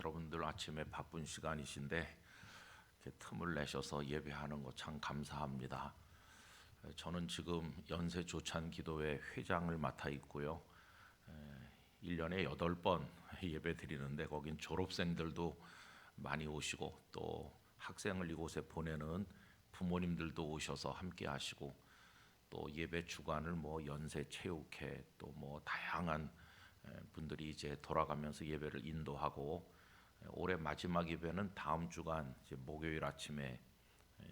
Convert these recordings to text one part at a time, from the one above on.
여러분들 아침에 바쁜 시간이신데 이렇게 틈을 내셔서 예배하는 거 참 감사합니다. 저는 지금 연세 조찬 기도회 회장을 맡아 있고요. 1년에 8번 예배 드리는데 거긴 졸업생들도 많이 오시고 또 학생을 이곳에 보내는 부모님들도 오셔서 함께 하시고 또 예배 주간을 연세 체육회 또 다양한 분들이 이제 돌아가면서 예배를 인도하고 올해 마지막 예배는 다음 주간 이제 목요일 아침에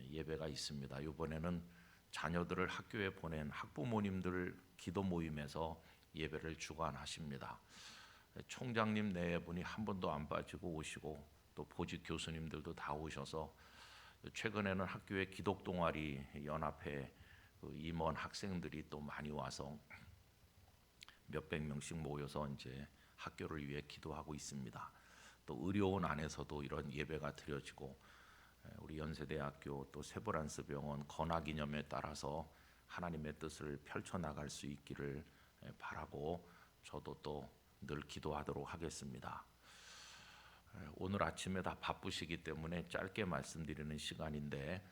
예배가 있습니다. 이번에는 자녀들을 학교에 보낸 학부모님들 기도 모임에서 예배를 주관하십니다. 총장님 네 분이 한 번도 안 빠지고 오시고 또 보직 교수님들도 다 오셔서 최근에는 학교의 기독 동아리 연합회 임원 학생들이 또 많이 와서 몇백 명씩 모여서 이제 학교를 위해 기도하고 있습니다. 또 의료원 안에서도 이런 예배가 드려지고 우리 연세대학교 또 세브란스 병원 건화기념에 따라서 하나님의 뜻을 펼쳐 나갈 수 있기를 바라고 저도 또 늘 기도하도록 하겠습니다. 오늘 아침에 다 바쁘시기 때문에 짧게 말씀드리는 시간인데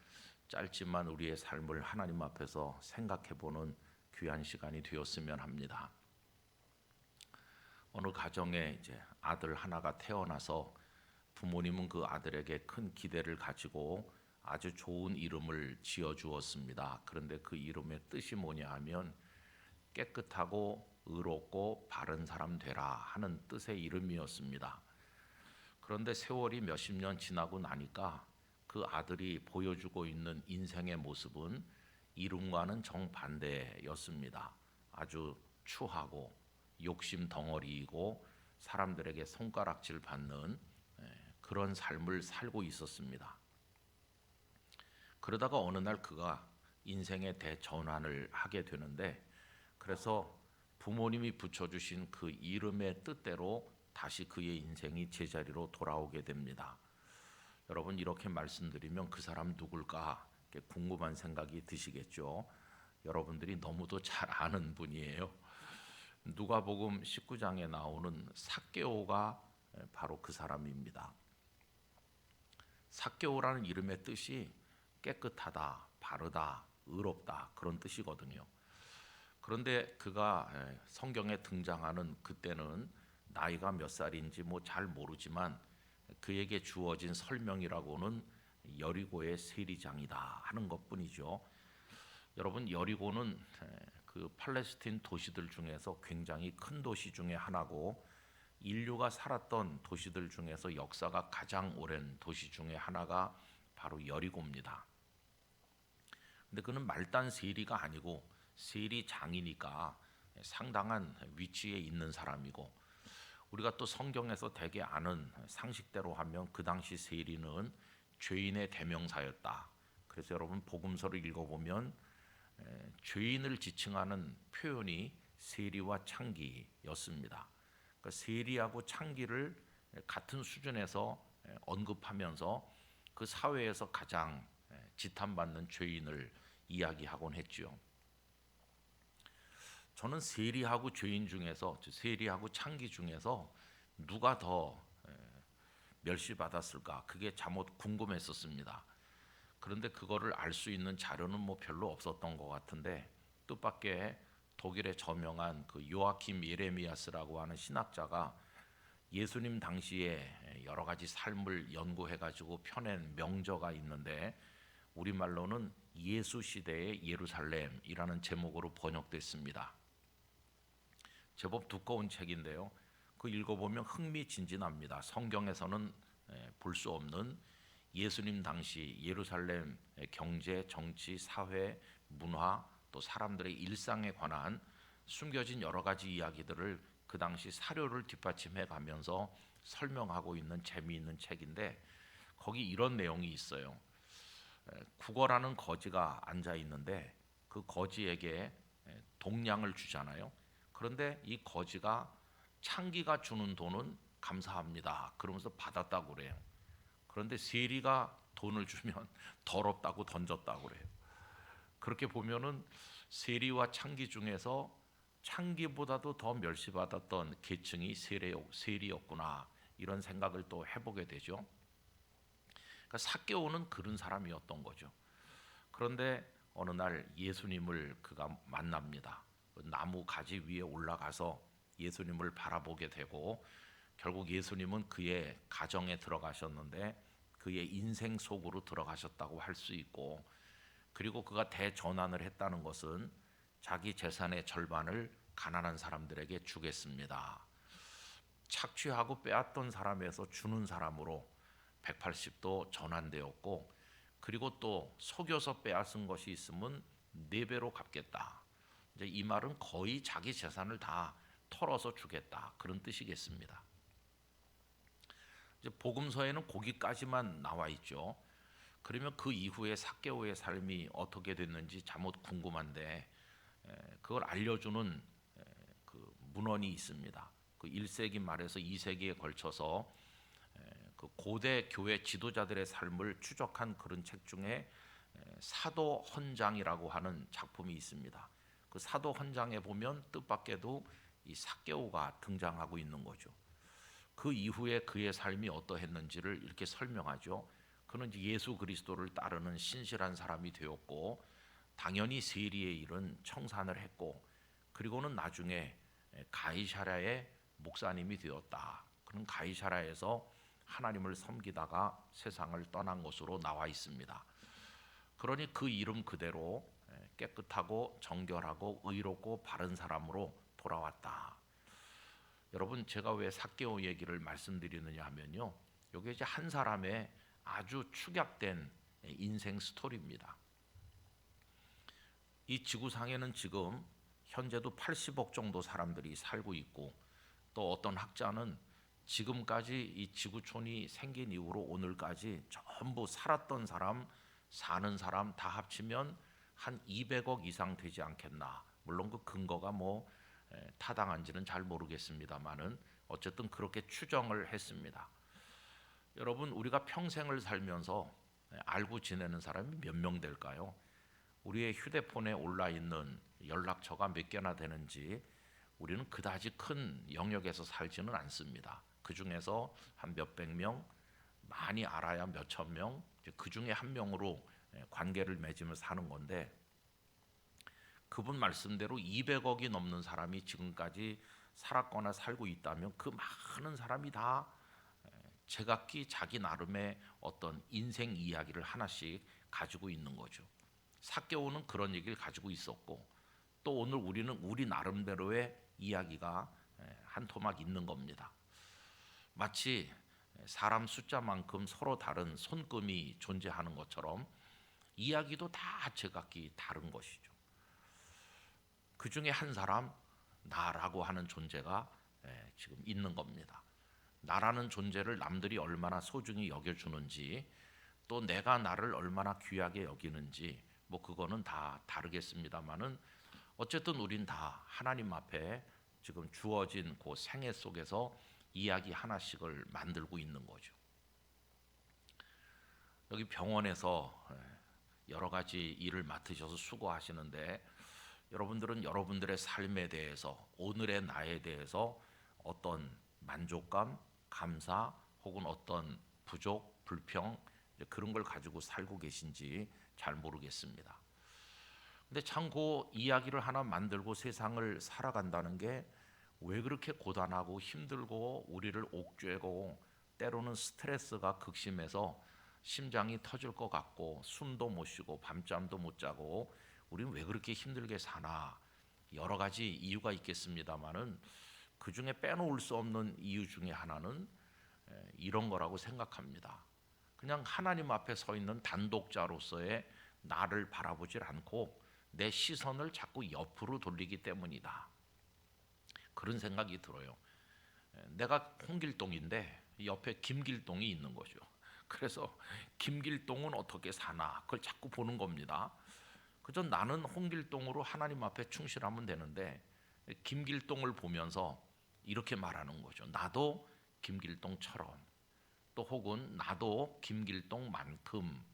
짧지만 우리의 삶을 하나님 앞에서 생각해보는 귀한 시간이 되었으면 합니다. 어느 가정에 이제 아들 하나가 태어나서 부모님은 그 아들에게 큰 기대를 가지고 아주 좋은 이름을 지어 주었습니다. 그런데 그 이름의 뜻이 뭐냐 하면 깨끗하고 의롭고 바른 사람 되라 하는 뜻의 이름이었습니다. 그런데 세월이 몇십 년 지나고 나니까 그 아들이 보여주고 있는 인생의 모습은 이름과는 정반대였습니다. 아주 추하고 욕심 덩어리이고 사람들에게 손가락질 받는 그런 삶을 살고 있었습니다. 그러다가 어느 날 그가 인생의 대전환을 하게 되는데 그래서 부모님이 붙여주신 그 이름의 뜻대로 다시 그의 인생이 제자리로 돌아오게 됩니다. 여러분 이렇게 말씀드리면 그 사람 누굴까 궁금한 생각이 드시겠죠. 여러분들이 너무도 잘 아는 분이에요. 누가복음 19장에 나오는 삭개오가 바로 그 사람입니다. 삭개오라는 이름의 뜻이 깨끗하다, 바르다, 의롭다 그런 뜻이거든요. 그런데 그가 성경에 등장하는 그때는 나이가 몇 살인지 잘 모르지만 그에게 주어진 설명이라고는 여리고의 세리장이다 하는 것뿐이죠. 여러분 여리고는 그 팔레스틴 도시들 중에서 굉장히 큰 도시 중에 하나고 인류가 살았던 도시들 중에서 역사가 가장 오랜 도시 중에 하나가 바로 여리고입니다. 근데 그는 말단 세리가 아니고 세리장이니까 상당한 위치에 있는 사람이고 우리가 또 성경에서 대개 아는 상식대로 하면 그 당시 세리는 죄인의 대명사였다. 그래서 여러분 복음서를 읽어보면 죄인을 지칭하는 표현이 세리와 창기였습니다. 그러니까 세리하고 창기를 같은 수준에서 언급하면서 그 사회에서 가장 지탄받는 죄인을 이야기하곤 했죠. 저는 세리하고 죄인 중에서 세리하고 창기 중에서 누가 더 멸시받았을까 그게 잠옷 궁금했었습니다. 그런데 그거를 알 수 있는 자료는 별로 없었던 것 같은데 뜻밖의 독일의 저명한 그 요아킴 예레미야스라고 하는 신학자가 예수님 당시에 여러 가지 삶을 연구해가지고 펴낸 명저가 있는데 우리말로는 예수 시대의 예루살렘이라는 제목으로 번역됐습니다. 제법 두꺼운 책인데요. 그 읽어보면 흥미진진합니다. 성경에서는 볼 수 없는 예수님 당시 예루살렘의 경제, 정치, 사회, 문화 또 사람들의 일상에 관한 숨겨진 여러 가지 이야기들을 그 당시 사료를 뒷받침해 가면서 설명하고 있는 재미있는 책인데 거기 이런 내용이 있어요. 국어라는 거지가 앉아 있는데 그 거지에게 동량을 주잖아요. 그런데 이 거지가 창기가 주는 돈은 감사합니다 그러면서 받았다고 그래요. 그런데 세리가 돈을 주면 더럽다고 던졌다고 그래요. 그렇게 보면은 세리와 창기 중에서 창기보다도 더 멸시받았던 계층이 세리였구나 이런 생각을 또 해보게 되죠. 그러니까 삭개오는 그런 사람이었던 거죠. 그런데 어느 날 예수님을 그가 만납니다. 나무 가지 위에 올라가서 예수님을 바라보게 되고 결국 예수님은 그의 가정에 들어가셨는데 그의 인생 속으로 들어가셨다고 할 수 있고, 그리고 그가 대전환을 했다는 것은 자기 재산의 절반을 가난한 사람들에게 주겠습니다. 착취하고 빼앗던 사람에서 주는 사람으로 180도 전환되었고, 그리고 또 속여서 빼앗은 것이 있으면 4배로 갚겠다. 이제 이 말은 거의 자기 재산을 다 털어서 주겠다, 그런 뜻이겠습니다. 이제 복음서에는 거기까지만 나와 있죠. 그러면 그 이후에 삭개오의 삶이 어떻게 됐는지 잠옷 궁금한데, 그걸 알려주는 그 문헌이 있습니다. 그 1세기 말에서 2세기에 걸쳐서 그 고대 교회 지도자들의 삶을 추적한 그런 책 중에 사도 헌장이라고 하는 작품이 있습니다. 그 사도 헌장에 보면 뜻밖에도 이 삭개오가 등장하고 있는 거죠. 그 이후에 그의 삶이 어떠했는지를 이렇게 설명하죠. 그는 이제 예수 그리스도를 따르는 신실한 사람이 되었고, 당연히 세리의 일은 청산을 했고, 그리고는 나중에 가이사랴의 목사님이 되었다. 그는 가이사랴에서 하나님을 섬기다가 세상을 떠난 것으로 나와 있습니다. 그러니 그 이름 그대로 깨끗하고 정결하고 의롭고 바른 사람으로 돌아왔다. 여러분, 제가 왜 삭개오 얘기를 말씀드리느냐 하면요, 이게 이제 한 사람의 아주 축약된 인생 스토리입니다. 이 지구상에는 지금 현재도 80억 정도 사람들이 살고 있고, 또 어떤 학자는 지금까지 이 지구촌이 생긴 이후로 오늘까지 전부 살았던 사람, 사는 사람 다 합치면 한 200억 이상 되지 않겠나. 물론 그 근거가 뭐 타당한지는 잘 모르겠습니다만은 어쨌든 그렇게 추정을 했습니다. 여러분, 우리가 평생을 살면서 알고 지내는 사람이 몇 명 될까요? 우리의 휴대폰에 올라 있는 연락처가 몇 개나 되는지 우리는 그다지 큰 영역에서 살지는 않습니다. 그 중에서 한 몇백 명, 많이 알아야 몇천 명, 그 중에 한 명으로 관계를 맺으며 사는 건데, 그분 말씀대로 200억이 넘는 사람이 지금까지 살았거나 살고 있다면 그 많은 사람이 다 제각기 자기 나름의 어떤 인생 이야기를 하나씩 가지고 있는 거죠. 삭개오는 그런 얘기를 가지고 있었고, 또 오늘 우리는 우리 나름대로의 이야기가 한 토막 있는 겁니다. 마치 사람 숫자만큼 서로 다른 손금이 존재하는 것처럼 이야기도 다 제각기 다른 것이죠. 그 중에 한 사람, 나라고 하는 존재가 지금 있는 겁니다. 나라는 존재를 남들이 얼마나 소중히 여겨주는지, 또 내가 나를 얼마나 귀하게 여기는지, 뭐 그거는 다 다르겠습니다만은 어쨌든 우린 다 하나님 앞에 지금 주어진 그 생애 속에서 이야기 하나씩을 만들고 있는 거죠. 여기 병원에서 여러 가지 일을 맡으셔서 수고하시는데, 여러분들은 여러분들의 삶에 대해서, 오늘의 나에 대해서 어떤 만족감, 감사 혹은 어떤 부족, 불평, 그런 걸 가지고 살고 계신지 잘 모르겠습니다. 근데 참 그 이야기를 하나 만들고 세상을 살아간다는 게 왜 그렇게 고단하고 힘들고 우리를 옥죄고 때로는 스트레스가 극심해서 심장이 터질 것 같고 숨도 못 쉬고 밤잠도 못 자고 우리는 왜 그렇게 힘들게 사나. 여러 가지 이유가 있겠습니다만은 그 중에 빼놓을 수 없는 이유 중에 하나는 이런 거라고 생각합니다. 그냥 하나님 앞에 서 있는 단독자로서의 나를 바라보질 않고 내 시선을 자꾸 옆으로 돌리기 때문이다. 그런 생각이 들어요. 내가 홍길동인데 옆에 김길동이 있는 거죠. 그래서 김길동은 어떻게 사나 그걸 자꾸 보는 겁니다. 그저 나는 홍길동으로 하나님 앞에 충실하면 되는데 김길동을 보면서 이렇게 말하는 거죠. 나도 김길동처럼, 또 혹은 나도 김길동만큼.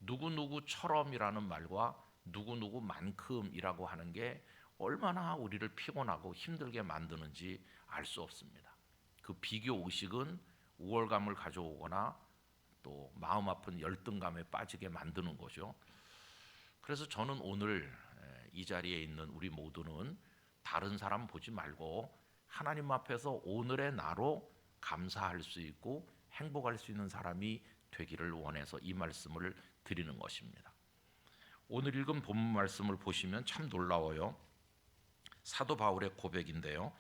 누구누구처럼이라는 말과 누구누구만큼이라고 하는 게 얼마나 우리를 피곤하고 힘들게 만드는지 알 수 없습니다. 그 비교 의식은 우월감을 가져오거나 또 마음 아픈 열등감에 빠지게 만드는 거죠. 그래서 저는 오늘 이 자리에 있는 우리 모두는 다른 사람 보지 말고 하나님 앞에서 오늘의 나로 감사할 수 있고 행복할 수 있는 사람이 되기를 원해서 이 말씀을 드리는 것입니다. 오늘 읽은 본문 말씀을 보시면 참 놀라워요. 사도 바울의 고백인데요.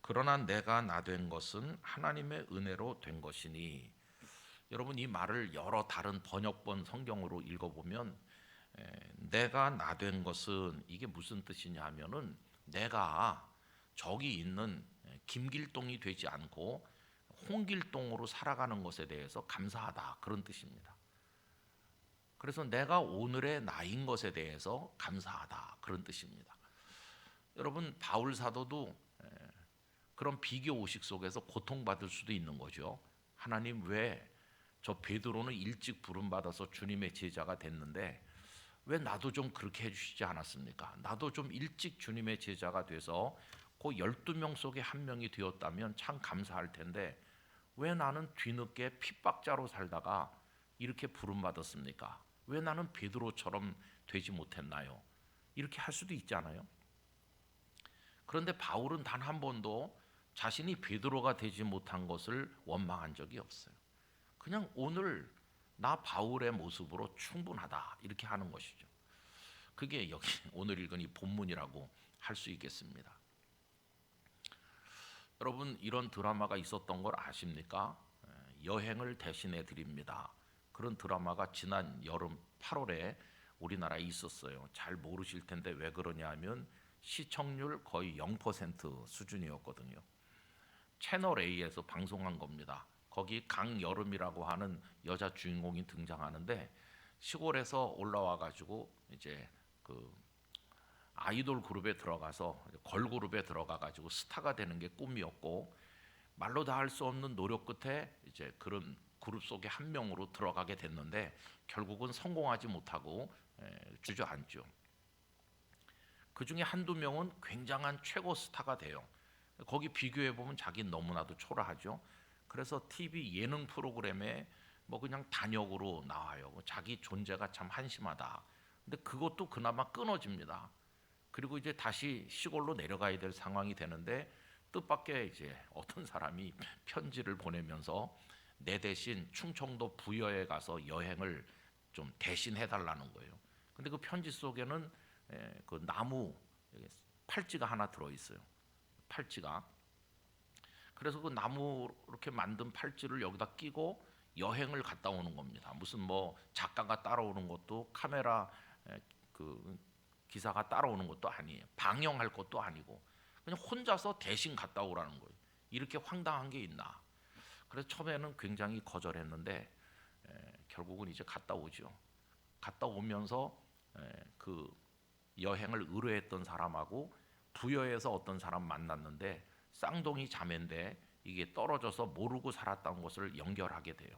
그러나 내가 나 된 것은 하나님의 은혜로 된 것이니. 여러분, 이 말을 여러 다른 번역본 성경으로 읽어보면 내가 나 된 것은 이게 무슨 뜻이냐 하면은 내가 저기 있는 김길동이 되지 않고 홍길동으로 살아가는 것에 대해서 감사하다, 그런 뜻입니다. 그래서 내가 오늘의 나인 것에 대해서 감사하다, 그런 뜻입니다. 여러분, 바울 사도도 그런 비교 의식 속에서 고통받을 수도 있는 거죠. 하나님, 왜 저 베드로는 일찍 부름받아서 주님의 제자가 됐는데 왜 나도 좀 그렇게 해주시지 않았습니까? 나도 좀 일찍 주님의 제자가 돼서 그 12명 속에 한 명이 되었다면 참 감사할 텐데 왜 나는 뒤늦게 핍박자로 살다가 이렇게 부름받았습니까? 왜 나는 베드로처럼 되지 못했나요? 이렇게 할 수도 있잖아요. 그런데 바울은 단 한 번도 자신이 베드로가 되지 못한 것을 원망한 적이 없어요. 그냥 오늘 나 바울의 모습으로 충분하다, 이렇게 하는 것이죠. 그게 여기 오늘 읽은 이 본문이라고 할 수 있겠습니다. 여러분, 이런 드라마가 있었던 걸 아십니까? 여행을 대신해 드립니다. 그런 드라마가 지난 여름 8월에 우리나라에 있었어요. 잘 모르실 텐데 왜 그러냐 하면 시청률 거의 0% 수준이었거든요. 채널 A에서 방송한 겁니다. 거기 강여름이라고 하는 여자 주인공이 등장하는데 시골에서 올라와 가지고 이제 그 아이돌 그룹에 들어가서 걸그룹에 들어가 가지고 스타가 되는 게 꿈이었고, 말로 다 할 수 없는 노력 끝에 이제 그런 그룹 속에 한 명으로 들어가게 됐는데 결국은 성공하지 못하고 주저앉죠. 그 중에 한두 명은 굉장한 최고 스타가 돼요. 거기 비교해 보면 자기는 너무나도 초라하죠. 그래서 TV 예능 프로그램에 뭐 그냥 단역으로 나와요. 자기 존재가 참 한심하다. 근데 그것도 그나마 끊어집니다. 그리고 이제 다시 시골로 내려가야 될 상황이 되는데 뜻밖의 이제 어떤 사람이 편지를 보내면서 내 대신 충청도 부여에 가서 여행을 좀 대신 해달라는 거예요. 근데 그 편지 속에는 그 나무 팔찌가 하나 들어 있어요. 팔찌가. 그래서 그 나무 이렇게 만든 팔찌를 여기다 끼고 여행을 갔다 오는 겁니다. 무슨 뭐 작가가 따라오는 것도 카메라 그 기사가 따라오는 것도 아니에요. 방영할 것도 아니고 그냥 혼자서 대신 갔다 오라는 거예요. 이렇게 황당한 게 있나? 그래서 처음에는 굉장히 거절했는데 결국은 이제 갔다 오죠. 갔다 오면서 그 여행을 의뢰했던 사람하고 부여에서 어떤 사람 만났는데 쌍둥이 자매인데 이게 떨어져서 모르고 살았던 것을 연결하게 돼요.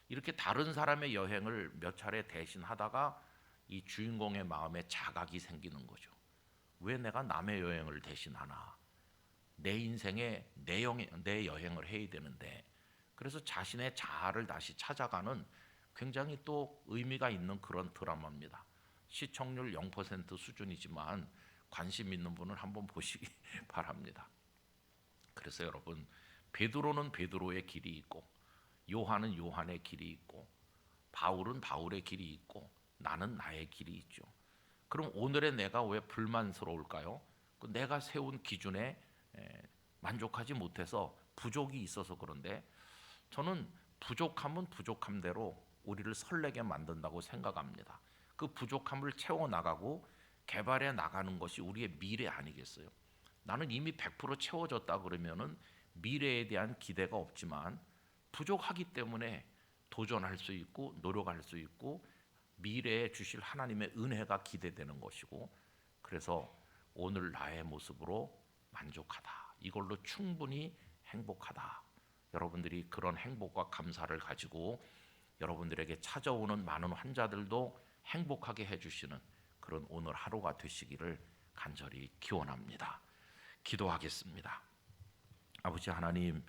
이렇게 다른 사람의 여행을 몇 차례 대신하다가 이 주인공의 마음에 자각이 생기는 거죠. 왜 내가 남의 여행을 대신하나? 내 인생에 내 여행을 해야 되는데. 그래서 자신의 자아를 다시 찾아가는 굉장히 또 의미가 있는 그런 드라마입니다. 시청률 0% 수준이지만 관심 있는 분은 한번 보시기 바랍니다. 그래서 여러분, 베드로는 베드로의 길이 있고 요한은 요한의 길이 있고 바울은 바울의 길이 있고 나는 나의 길이 있죠. 그럼 오늘의 내가 왜 불만스러울까요? 그 내가 세운 기준에 만족하지 못해서 부족이 있어서 그런데 저는 부족함은 부족함대로 우리를 설레게 만든다고 생각합니다. 그 부족함을 채워나가고 개발해 나가는 것이 우리의 미래 아니겠어요? 나는 이미 100% 채워졌다 그러면은 미래에 대한 기대가 없지만 부족하기 때문에 도전할 수 있고 노력할 수 있고 미래에 주실 하나님의 은혜가 기대되는 것이고, 그래서 오늘 나의 모습으로 만족하다, 이걸로 충분히 행복하다. 여러분들이 그런 행복과 감사를 가지고 여러분들에게 찾아오는 많은 환자들도 행복하게 해주시는 그런 오늘 하루가 되시기를 간절히 기원합니다. 기도하겠습니다. 아버지 하나님,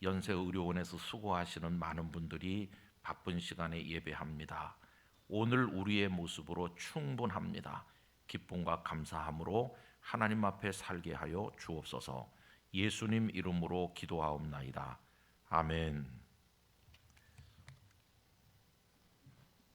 연세의료원에서 수고하시는 많은 분들이 바쁜 시간에 예배합니다. 오늘 우리의 모습으로 충분합니다. 기쁨과 감사함으로 하나님 앞에 살게 하여 주옵소서. 예수님 이름으로 기도하옵나이다. 아멘.